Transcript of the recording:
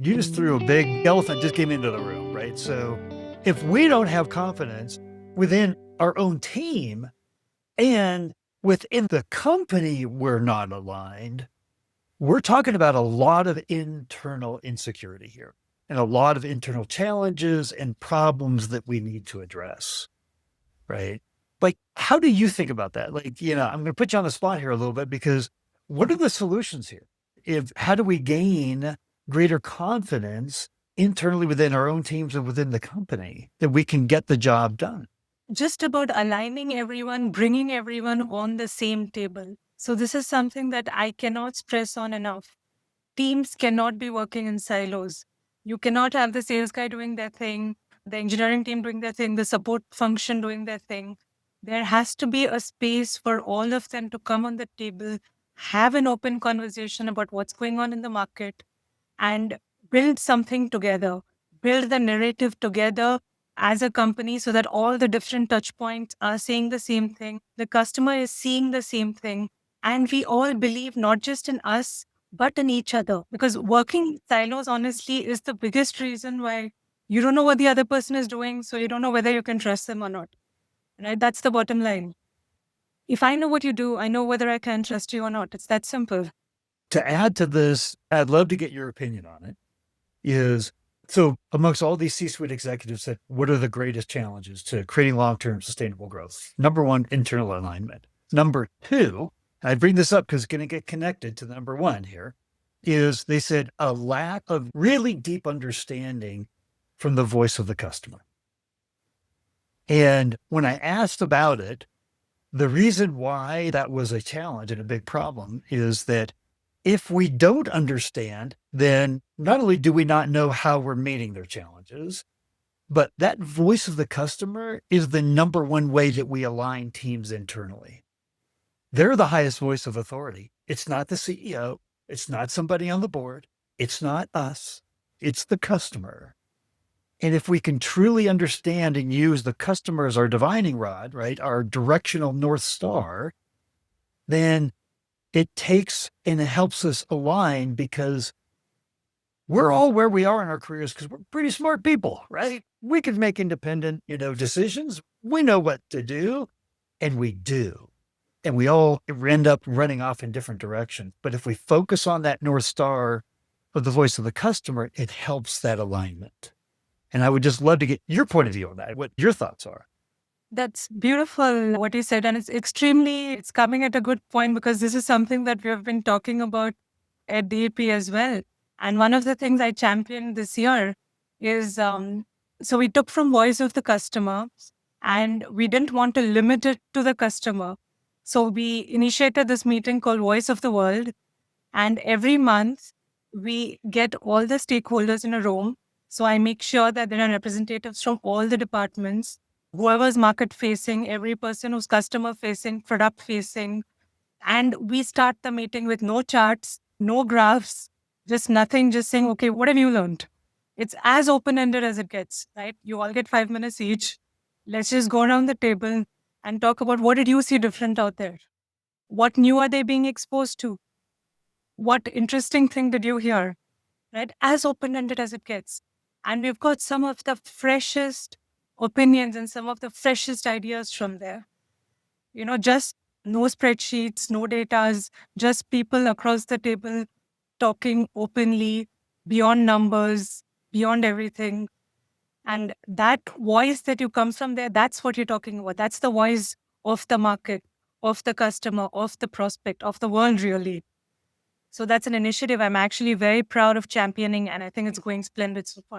You just threw a big elephant just came into the room, right? So if we don't have confidence within our own team and within the company, we're not aligned. We're talking about a lot of internal insecurity here and a lot of internal challenges and problems that we need to address, right? Like, how do you think about that? Like, I'm going to put you on the spot here a little bit because what are the solutions here? How do we gain greater confidence internally within our own teams and within the company that we can get the job done? Just about aligning everyone, bringing everyone on the same table. So, this is something that I cannot stress on enough. Teams cannot be working in silos. You cannot have the sales guy doing their thing, the engineering team doing their thing, the support function doing their thing. There has to be a space for all of them to come on the table, have an open conversation about what's going on in the market, and build something together, build the narrative together as a company so that all the different touch points are saying the same thing. The customer is seeing the same thing. And we all believe not just in us, but in each other. Because working in silos, honestly, is the biggest reason why you don't know what the other person is doing. So you don't know whether you can trust them or not. Right? That's the bottom line. If I know what you do, I know whether I can trust you or not. It's that simple. To add to this, I'd love to get your opinion on it. Is so amongst all these C-suite executives said, what are the greatest challenges to creating long-term sustainable growth? Number one, internal alignment. Number two, I bring this up because it's going to get connected to number one here, is they said a lack of really deep understanding from the voice of the customer. And when I asked about it, the reason why that was a challenge and a big problem is that if we don't understand, then not only do we not know how we're meeting their challenges, but that voice of the customer is the number one way that we align teams internally. They're the highest voice of authority. It's not the CEO. It's not somebody on the board. It's not us. It's the customer. And if we can truly understand and use the customer as our divining rod, right, our directional North Star, then it takes and it helps us align because we're all where we are in our careers because we're pretty smart people, right? We can make independent, decisions. We know what to do, and we do. And we all end up running off in different directions. But if we focus on that North Star of the voice of the customer, it helps that alignment. And I would just love to get your point of view on that, what your thoughts are. That's beautiful what you said. And it's coming at a good point because this is something that we have been talking about at DAP as well. And one of the things I championed this year is so we took from voice of the customer and we didn't want to limit it to the customer. So we initiated this meeting called Voice of the World. And every month we get all the stakeholders in a room. So I make sure that there are representatives from all the departments, whoever's market facing, every person who's customer facing, product facing. And we start the meeting with no charts, no graphs, just nothing, just saying, okay, what have you learned? It's as open ended as it gets, right? You all get 5 minutes each. Let's just go around the table and talk about what did you see different out there? What new are they being exposed to? What interesting thing did you hear? Right? As open ended as it gets. And we've got some of the freshest opinions and some of the freshest ideas from there. Just no spreadsheets, no datas, just people across the table talking openly, beyond numbers, beyond everything. And that voice that you comes from there, that's what you're talking about. That's the voice of the market, of the customer, of the prospect, of the world, really. So that's an initiative I'm actually very proud of championing, and I think it's going splendid so far.